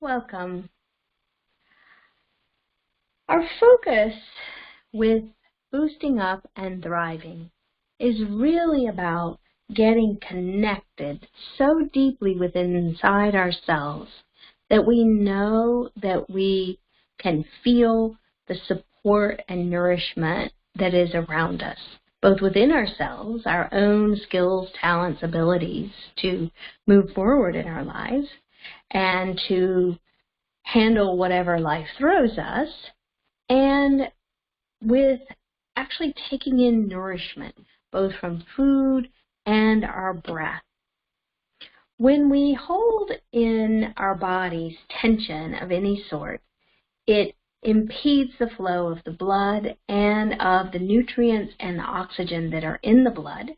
Welcome. Our focus with boosting up and thriving is really about getting connected so deeply within inside ourselves that we know that we can feel the support and nourishment that is around us, both within ourselves, our own skills, talents, abilities to move forward in our lives and to handle whatever life throws us, and with actually taking in nourishment, both from food and our breath. When we hold in our bodies tension of any sort, it impedes the flow of the blood and of the nutrients and the oxygen that are in the blood,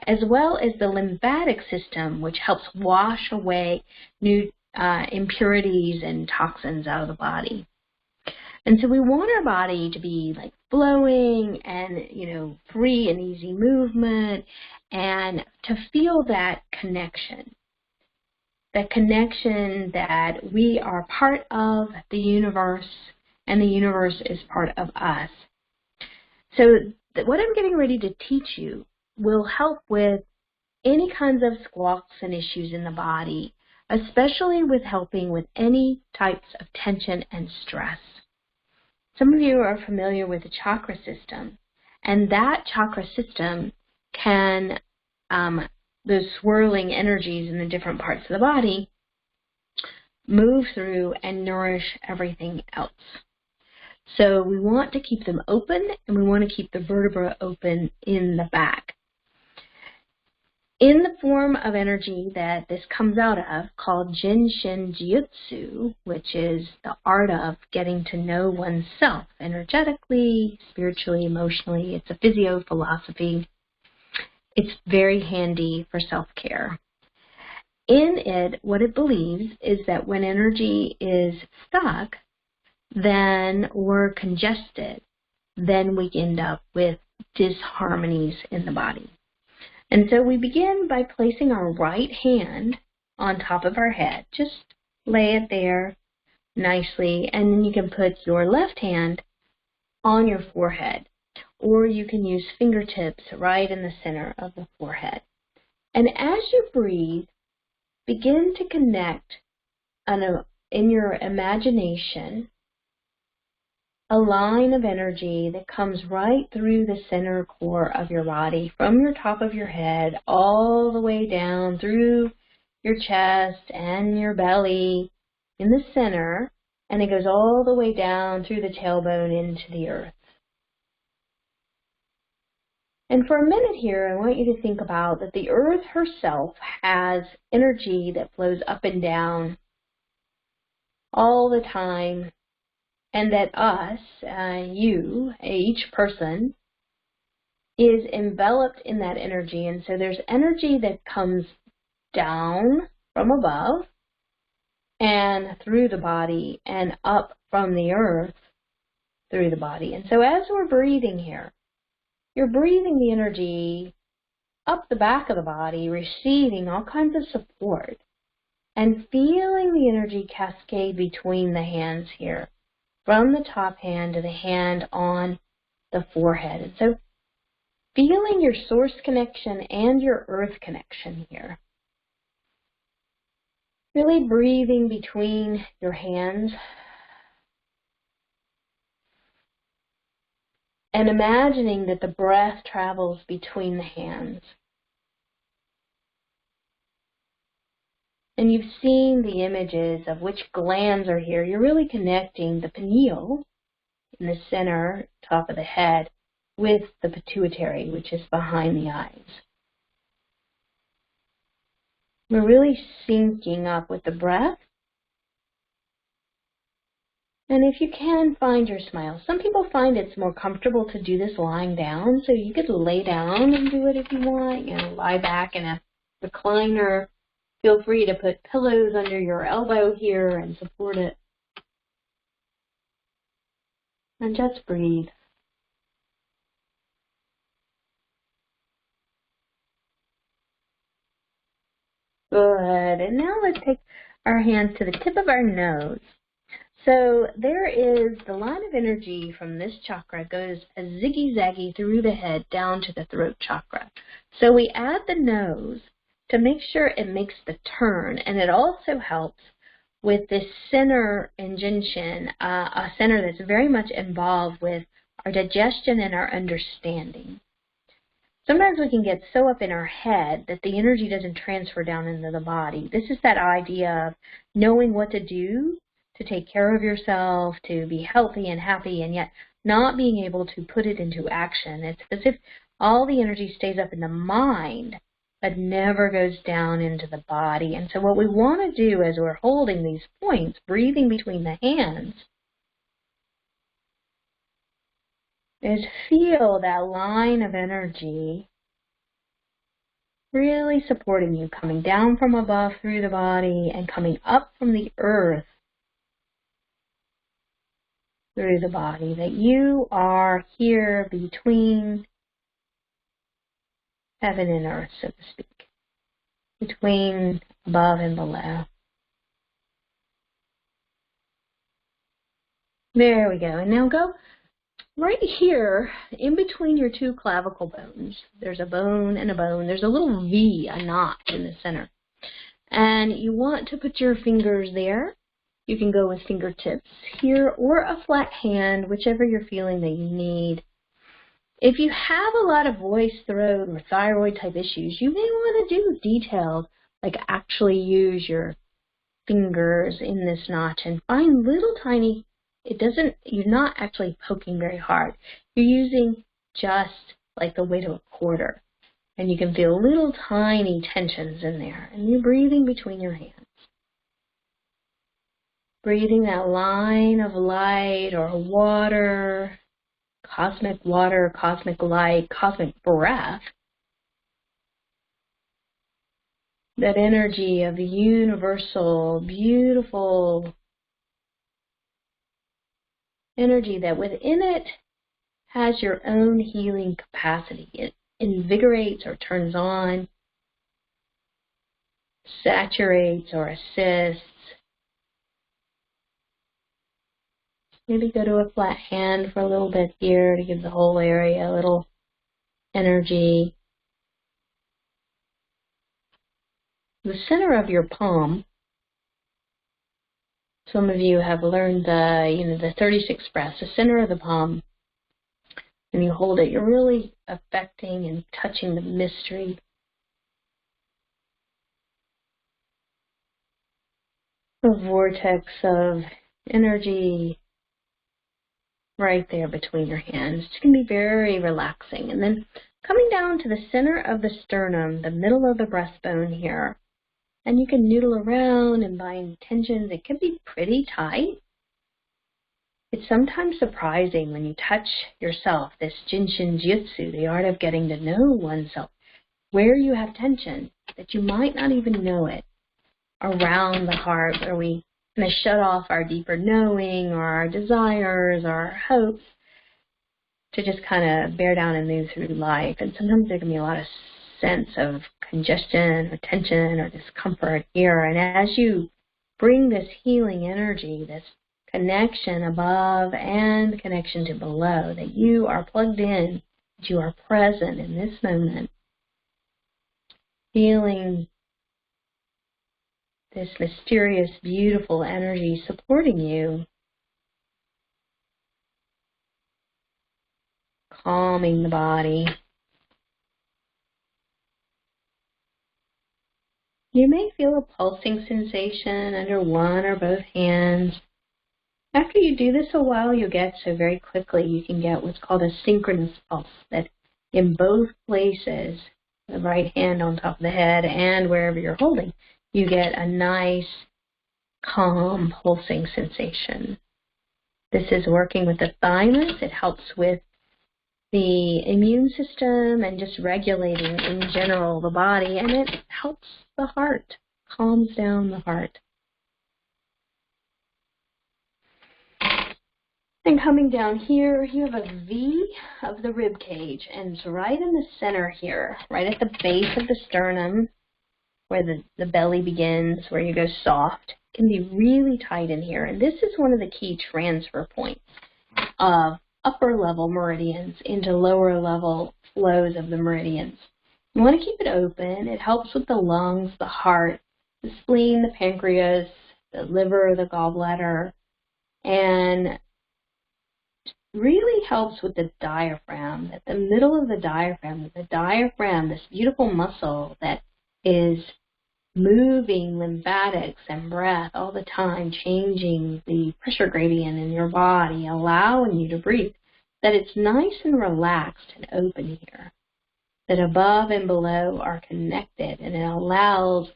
as well as the lymphatic system, which helps wash away impurities and toxins out of the body. And so we want our body to be like flowing and, free and easy movement, and to feel that connection that we are part of the universe and the universe is part of us. So what I'm getting ready to teach you will help with any kinds of squawks and issues in the body, especially with helping with any types of tension and stress. Some of you are familiar with the chakra system, and that chakra system can, those swirling energies in the different parts of the body, move through and nourish everything else. So we want to keep them open, and we want to keep the vertebra open in the back. In the form of energy that this comes out of, called Jin Shin Jyutsu, which is the art of getting to know oneself energetically, spiritually, emotionally. It's a physio philosophy. It's very handy for self-care. In it, what it believes is that when energy is stuck, then we're congested, then we end up with disharmonies in the body. And so we begin by placing our right hand on top of our head. Just lay it there nicely, and then you can put your left hand on your forehead, or you can use fingertips right in the center of the forehead. And as you breathe, begin to connect in your imagination a line of energy that comes right through the center core of your body, from your top of your head all the way down through your chest and your belly in the center, and it goes all the way down through the tailbone into the earth. And for a minute here, I want you to think about that the earth herself has energy that flows up and down all the time, and that us, you, each person, is enveloped in that energy. And so there's energy that comes down from above and through the body and up from the earth through the body. And so as we're breathing here, you're breathing the energy up the back of the body, receiving all kinds of support, and feeling the energy cascade between the hands here, from the top hand to the hand on the forehead. And so feeling your source connection and your earth connection here. Really breathing between your hands. And imagining that the breath travels between the hands. And you've seen the images of which glands are here. You're really connecting the pineal in the center, top of the head, with the pituitary, which is behind the eyes. We're really syncing up with the breath. And if you can, find your smile. Some people find it's more comfortable to do this lying down, so you could lay down and do it if you want. Lie back in a recliner. Feel free to put pillows under your elbow here and support it. And just breathe. Good. And now let's take our hands to the tip of our nose. So there is the line of energy from this chakra goes a ziggy-zaggy through the head down to the throat chakra. So we add the nose to make sure it makes the turn, and it also helps with this center in Jin Shin, a center that's very much involved with our digestion and our understanding. Sometimes we can get so up in our head that the energy doesn't transfer down into the body. This is that idea of knowing what to do to take care of yourself, to be healthy and happy, and yet not being able to put it into action. It's as if all the energy stays up in the mind, but never goes down into the body. And so what we want to do as we're holding these points, breathing between the hands, is feel that line of energy really supporting you, coming down from above through the body and coming up from the earth through the body, that you are here between heaven and earth, so to speak, between above and below. There we go. And now go right here in between your two clavicle bones. There's a bone and a bone. There's a little V, a knot in the center. And you want to put your fingers there. You can go with fingertips here or a flat hand, whichever you're feeling that you need. If you have a lot of voice, throat, or thyroid type issues, you may want to do detailed, like actually use your fingers in this notch and find little tiny, you're not actually poking very hard. You're using just like the weight of a quarter. And you can feel little tiny tensions in there. And you're breathing between your hands. Breathing that line of light or water, cosmic light, cosmic breath. That energy of the universal, beautiful energy that within it has your own healing capacity. It invigorates or turns on, saturates or assists. Maybe go to a flat hand for a little bit here to give the whole area a little energy. The center of your palm, some of you have learned the 36 breaths, the center of the palm. When you hold it, you're really affecting and touching the mystery. A vortex of energy right there between your hands. It can be very relaxing. And then coming down to the center of the sternum, the middle of the breastbone here, and you can noodle around and find tensions. It can be pretty tight. It's sometimes surprising when you touch yourself, this Jin Shin Jyutsu, the art of getting to know oneself, where you have tension, that you might not even know it, around the heart, where we kind of shut off our deeper knowing or our desires or our hopes to just kind of bear down and move through life. And sometimes there can be a lot of sense of congestion or tension or discomfort here. And as you bring this healing energy, this connection above and connection to below, that you are plugged in, that you are present in this moment, feeling this mysterious, beautiful energy supporting you, calming the body. You may feel a pulsing sensation under one or both hands. After you do this a while, you'll get so very quickly you can get what's called a synchronous pulse, that in both places, the right hand on top of the head and wherever you're holding, you get a nice, calm, pulsing sensation. This is working with the thymus. It helps with the immune system and just regulating in general the body, and it helps the heart, calms down the heart. And coming down here, you have a V of the rib cage, and it's right in the center here, right at the base of the sternum, where the belly begins, where you go soft. can be really tight in here. And this is one of the key transfer points of upper level meridians into lower level flows of the meridians. You want to keep it open. It helps with the lungs, the heart, the spleen, the pancreas, the liver, the gallbladder, and really helps with the diaphragm. At the middle of the diaphragm, this beautiful muscle that is moving lymphatics and breath all the time, changing the pressure gradient in your body, allowing you to breathe, that it's nice and relaxed and open here, that above and below are connected, and it allows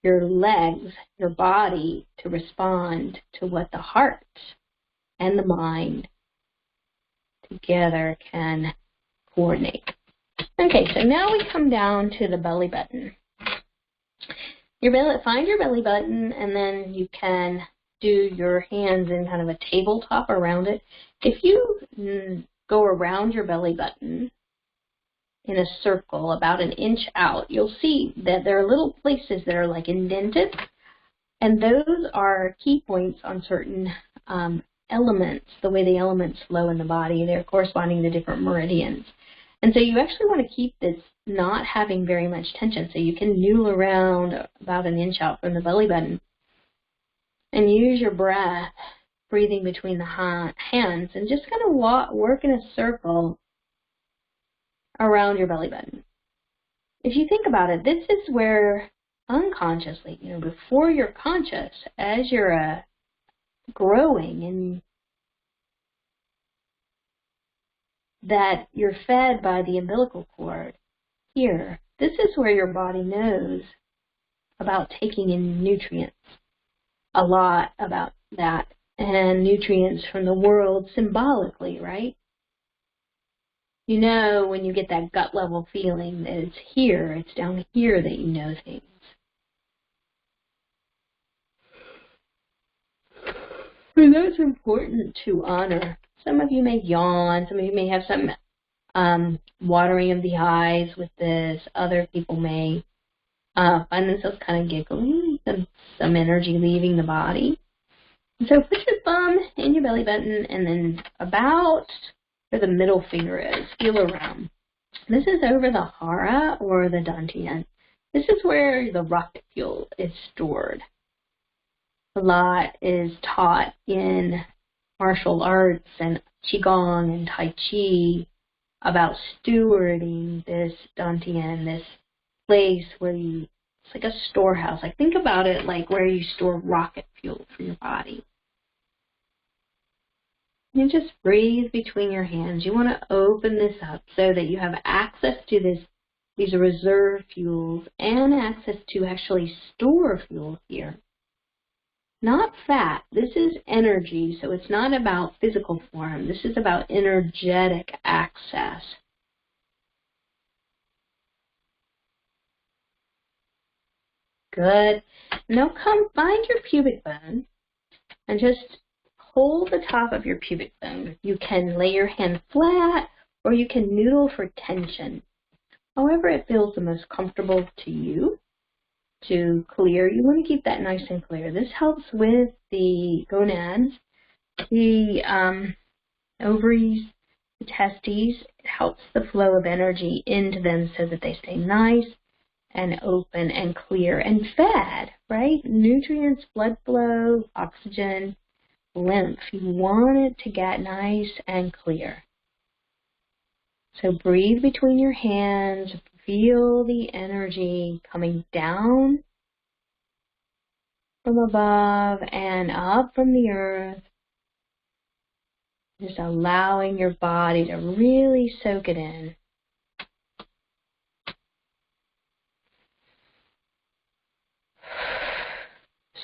your legs, your body to respond to what the heart and the mind together can coordinate. Okay, so now we come down to the belly button. Find your belly button, and then you can do your hands in kind of a tabletop around it. If you go around your belly button in a circle about an inch out, you'll see that there are little places that are like indented, and those are key points on certain elements, the way the elements flow in the body. They're corresponding to different meridians. And so you actually want to keep this not having very much tension, so you can noodle around about an inch out from the belly button and use your breath, breathing between the hands, and just kind of work in a circle around your belly button. If you think about it, this is where unconsciously, before you're conscious, as you're growing, and that you're fed by the umbilical cord here, this is where your body knows about taking in nutrients, a lot about that, and nutrients from the world symbolically, right? You know when you get that gut level feeling that it's here, it's down here that you know things. And that's important to honor. Some of you may yawn, some of you may have some watering of the eyes with this. Other people may find themselves kind of giggling, some energy leaving the body. And so put your thumb in your belly button, and then about where the middle finger is, feel around. This is over the hara or the dantian. This is where the rocket fuel is stored. A lot is taught in martial arts and qigong and tai chi about stewarding this dantian, this place where it's like a storehouse. Like, think about it like where you store rocket fuel for your body. You just breathe between your hands. You want to open this up so that you have access to these reserve fuels and access to actually store fuel here. Not fat. This is energy, so it's not about physical form. This is about energetic access. Good. Now come find your pubic bone and just hold the top of your pubic bone. You can lay your hand flat, or you can noodle for tension. However it feels the most comfortable to you. To clear, you want to keep that nice and clear. This helps with the gonads, the ovaries, the testes. It helps the flow of energy into them so that they stay nice and open and clear and fed, right? Nutrients, blood flow, oxygen, lymph. You want it to get nice and clear. So breathe between your hands. Feel the energy coming down from above and up from the earth. Just allowing your body to really soak it in.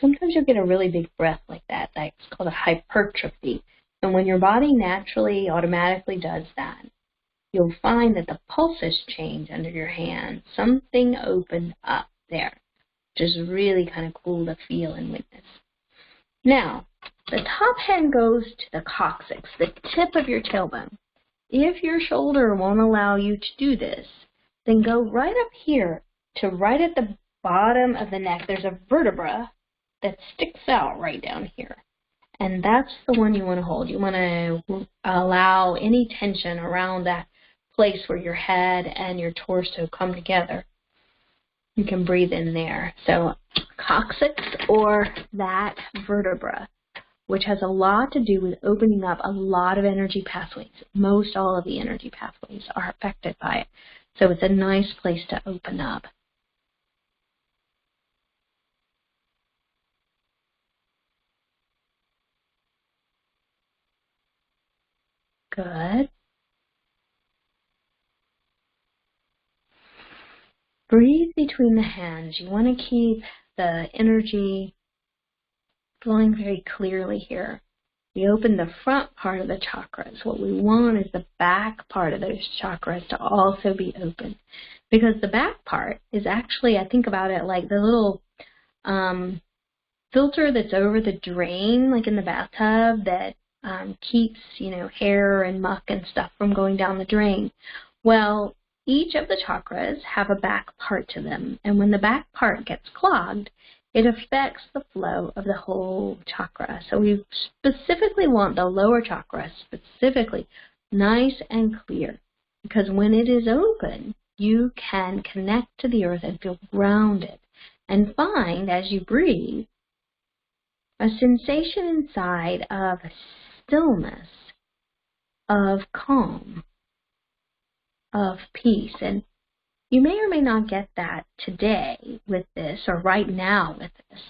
Sometimes you'll get a really big breath like that. That's called a hypertrophy. And when your body naturally, automatically does that, you'll find that the pulses change under your hand. Something opened up there, which is really kind of cool to feel and witness. Now, the top hand goes to the coccyx, the tip of your tailbone. If your shoulder won't allow you to do this, then go right up here to right at the bottom of the neck. There's a vertebra that sticks out right down here. And that's the one you want to hold. You want to allow any tension around that place where your head and your torso come together. You can breathe in there. So coccyx, or that vertebra, which has a lot to do with opening up a lot of energy pathways. Most all of the energy pathways are affected by it. So it's a nice place to open up. Good. Breathe between the hands. You want to keep the energy flowing very clearly here. We open the front part of the chakras. What we want is the back part of those chakras to also be open. Because the back part is actually, I think about it like the little filter that's over the drain, like in the bathtub, that keeps, hair and muck and stuff from going down the drain. Well, each of the chakras have a back part to them. And when the back part gets clogged, it affects the flow of the whole chakra. So we specifically want the lower chakra, specifically nice and clear, because when it is open, you can connect to the earth and feel grounded and find, as you breathe, a sensation inside of stillness, of calm, of peace. And you may or may not get that today with this, or right now with this.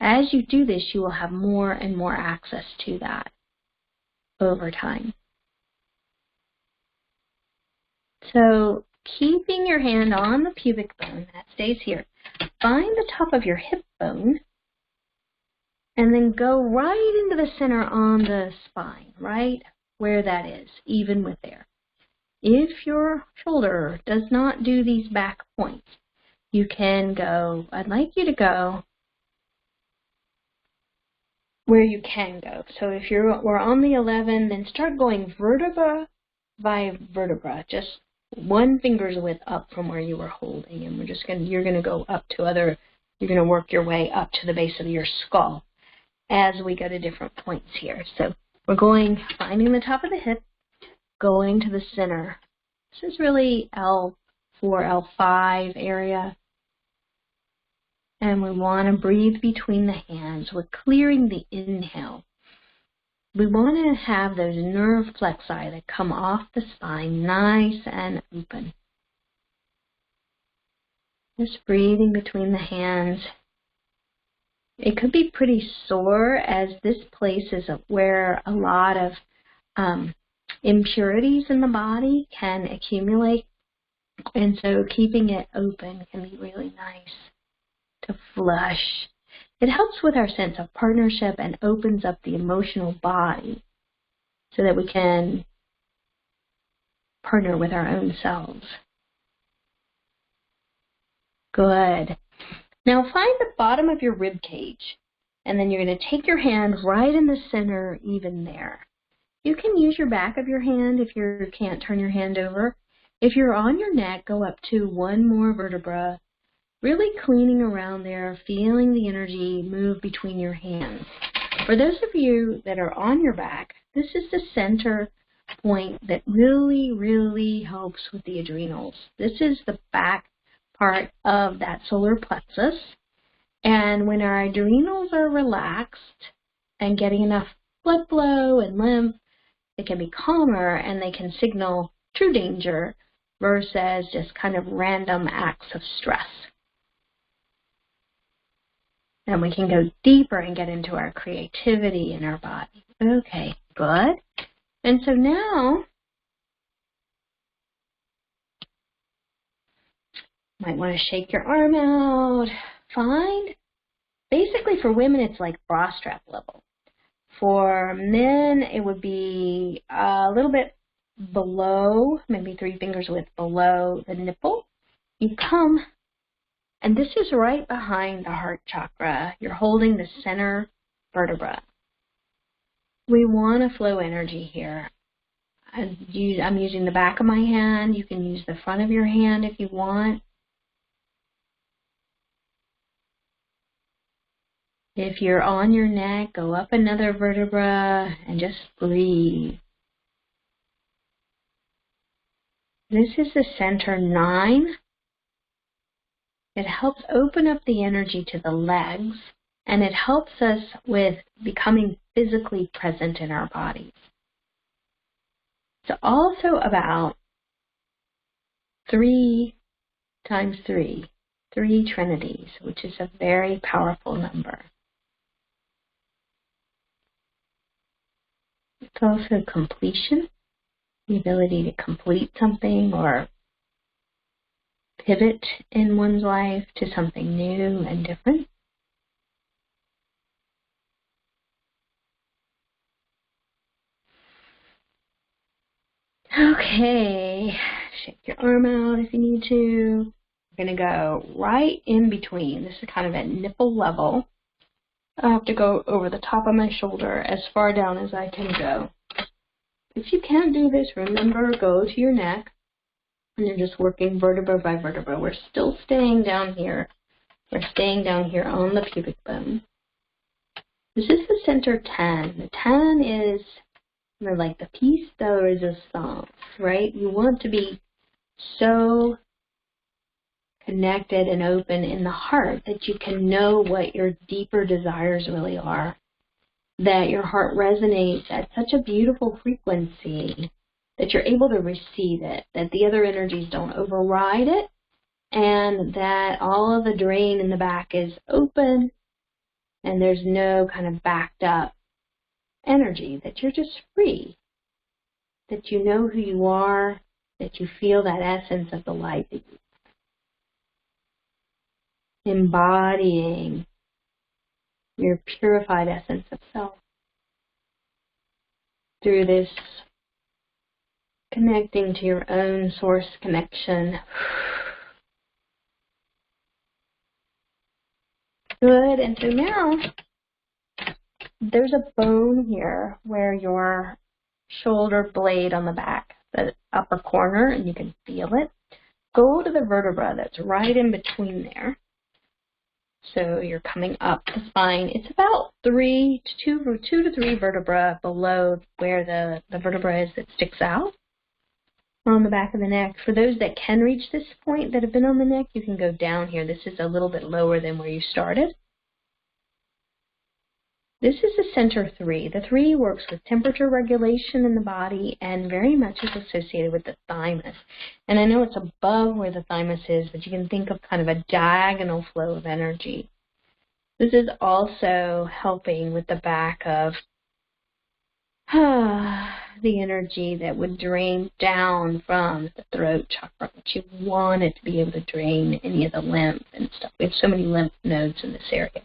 As you do this, you will have more and more access to that over time. So keeping your hand on the pubic bone, that stays here. Find the top of your hip bone and then go right into the center on the spine, right where that is, even with there. If your shoulder does not do these back points, you can go, I'd like you to go where you can go. So if we're on the 11, then start going vertebra by vertebra, just one finger's width up from where you were holding. And you're going to go up to you're going to work your way up to the base of your skull as we go to different points here. So we're finding the top of the hip, going to the center. This is really L4, L5 area. And we want to breathe between the hands. We're clearing the inhale. We want to have those nerve plexi that come off the spine nice and open. Just breathing between the hands. It could be pretty sore, as this place is where a lot of impurities in the body can accumulate, and so keeping it open can be really nice to flush. It helps with our sense of partnership and opens up the emotional body so that we can partner with our own selves. Good. Now find the bottom of your rib cage, and then you're going to take your hand right in the center, even there. You can use your back of your hand if you can't turn your hand over. If you're on your neck, go up to one more vertebra, really cleaning around there, feeling the energy move between your hands. For those of you that are on your back, this is the center point that really, really helps with the adrenals. This is the back part of that solar plexus. And when our adrenals are relaxed and getting enough blood flow and lymph, they can be calmer and they can signal true danger versus just kind of random acts of stress. And we can go deeper and get into our creativity in our body. Okay, good. And so now, you might want to shake your arm out. Basically for women, it's like bra strap level. For men, it would be a little bit below, maybe 3 fingers width below the nipple. You come, and this is right behind the heart chakra. You're holding the center vertebra. We want to flow energy here. I'm using the back of my hand. You can use the front of your hand if you want. If you're on your neck, go up another vertebra and just breathe. This is the center 9. It helps open up the energy to the legs, and it helps us with becoming physically present in our bodies. It's also about 3 times 3, 3 trinities, which is a very powerful number. It's also completion, the ability to complete something or pivot in one's life to something new and different. Okay, shake your arm out if you need to. We're going to go right in between. This is kind of at nipple level. I have to go over the top of my shoulder as far down as I can go. If you can't do this, remember, go to your neck, and you're just working vertebra by vertebra. We're still staying down here. We're staying down here on the pubic bone. This is the center 10. The 10 is like the piece de resistance, right? You want to be so connected and open in the heart that you can know what your deeper desires really are, that your heart resonates at such a beautiful frequency that you're able to receive it, that the other energies don't override it, and that all of the drain in the back is open and there's no kind of backed up energy, that you're just free, that you know who you are, that you feel that essence of the light that you embodying your purified essence of self through this connecting to your own source connection. Good. And so now there's a bone here where your shoulder blade on the back, the upper corner, and you can feel it. Go to the vertebra that's right in between there. So you're coming up the spine. It's about 2 to 3 vertebrae below where the vertebra is that sticks out on the back of the neck. For those that can reach this point that have been on the neck, you can go down here. This is a little bit lower than where you started. This is the center 3. The 3 works with temperature regulation in the body and very much is associated with the thymus. And I know it's above where the thymus is, but you can think of kind of a diagonal flow of energy. This is also helping with the back of the energy that would drain down from the throat chakra, but you want it to be able to drain any of the lymph and stuff. We have so many lymph nodes in this area.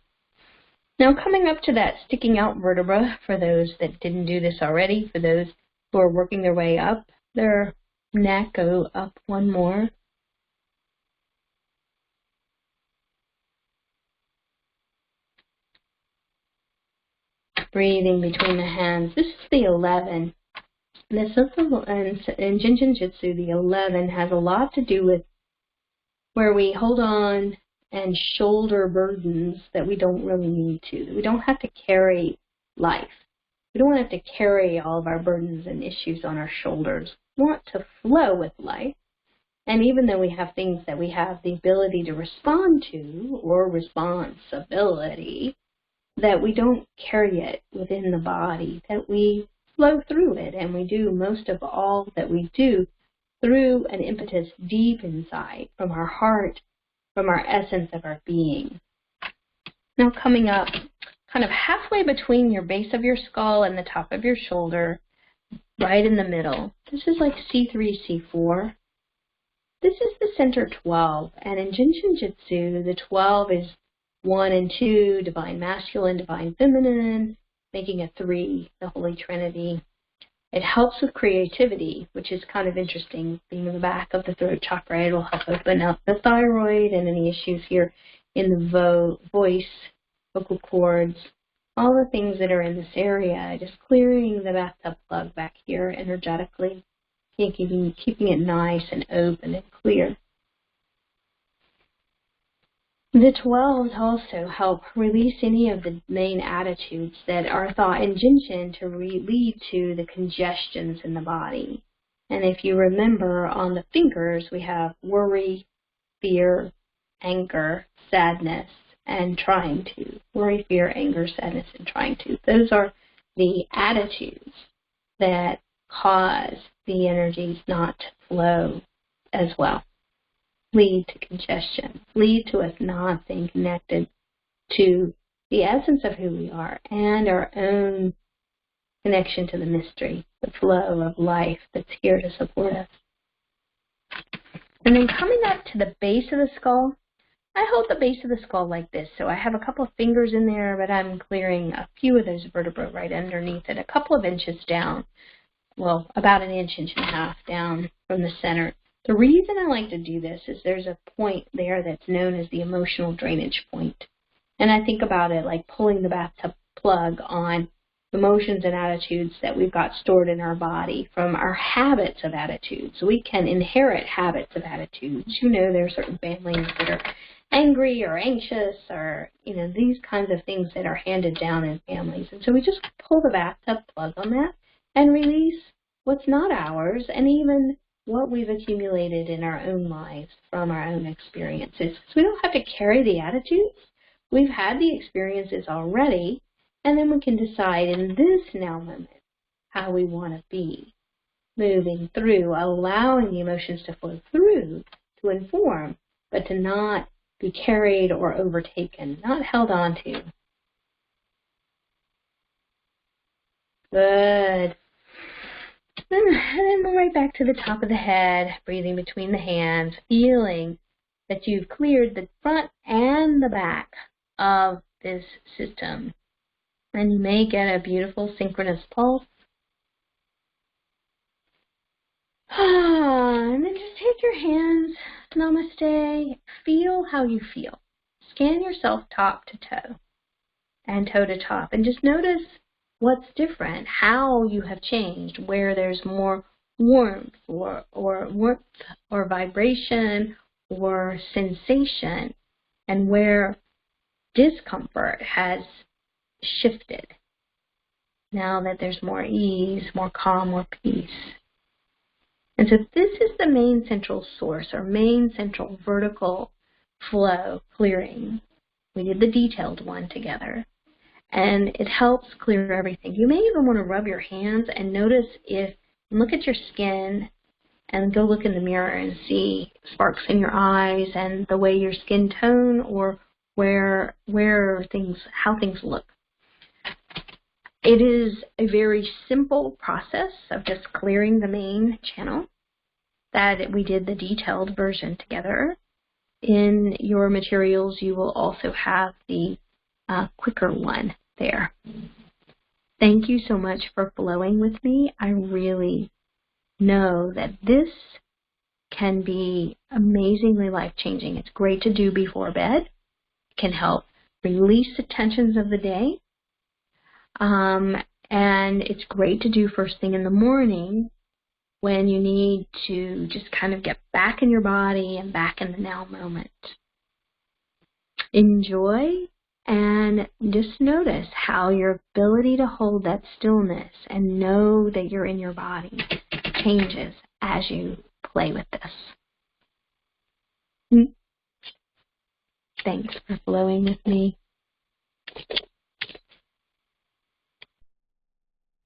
Now coming up to that sticking out vertebra, for those that didn't do this already, for those who are working their way up their neck, go up one more. Breathing between the hands. This is the 11. This is in Jin Shin Jyutsu, the 11 has a lot to do with where we hold on and shoulder burdens that we don't really need to. We don't have to carry life. We don't have to carry all of our burdens and issues on our shoulders. We want to flow with life. And even though we have things that we have the ability to respond to, or responsibility, that we don't carry it within the body, that we flow through it, and we do most of all that we do through an impetus deep inside, from our heart, from our essence of our being. Now coming up kind of halfway between your base of your skull and the top of your shoulder, right in the middle. This is like C3, C4. This is the center 12, and in Jin Shin Jyutsu, the 12 is 1 and 2, divine masculine, divine feminine, making a 3, the Holy Trinity. It helps with creativity, which is kind of interesting. Being in the back of the throat chakra, it will help open up the thyroid and any issues here in the voice, vocal cords, all the things that are in this area. Just clearing the bathtub plug back here energetically, keeping it nice and open and clear. The 12s also help release any of the main attitudes that are thought in Jin Shin to lead to the congestions in the body. And if you remember, on the fingers we have worry, fear, anger, sadness, and trying to. Worry, fear, anger, sadness, and trying to. Those are the attitudes that cause the energies not to flow as well, lead to congestion, lead to us not being connected to the essence of who we are and our own connection to the mystery, the flow of life that's here to support us. And then coming up to the base of the skull, I hold the base of the skull like this. So I have a couple of fingers in there, but I'm clearing a few of those vertebrae right underneath it, a couple of inches down. Well, about an inch, inch and a half down from the center. The reason I like to do this is there's a point there that's known as the emotional drainage point. And I think about it like pulling the bathtub plug on emotions and attitudes that we've got stored in our body from our habits of attitudes. We can inherit habits of attitudes. You know, there are certain families that are angry or anxious or, these kinds of things that are handed down in families. And so we just pull the bathtub plug on that and release what's not ours and even what we've accumulated in our own lives from our own experiences. So we don't have to carry the attitudes. We've had the experiences already, and then we can decide in this now moment how we want to be, moving through, allowing the emotions to flow through, to inform, but to not be carried or overtaken, not held on to. Good. And then right back to the top of the head, breathing between the hands, feeling that you've cleared the front and the back of this system. And you may get a beautiful synchronous pulse. And then just take your hands, namaste, feel how you feel. Scan yourself top to toe and toe to top, and just notice what's different, how you have changed, where there's more warmth or vibration or sensation, and where discomfort has shifted. Now that there's more ease, more calm, more peace. And so this is the main central source, or main central vertical flow clearing. We did the detailed one together. And it helps clear everything. You may even want to rub your hands and notice look at your skin and go look in the mirror and see sparks in your eyes and the way your skin tone or how things look. It is a very simple process of just clearing the main channel that we did the detailed version together. In your materials, you will also have the quicker one there. Thank you so much for flowing with me. I really know that this can be amazingly life-changing. It's great to do before bed. It can help release the tensions of the day. And it's great to do first thing in the morning when you need to just kind of get back in your body and back in the now moment. Enjoy and just notice how your ability to hold that stillness and know that you're in your body changes as you play with this. Thanks for flowing with me.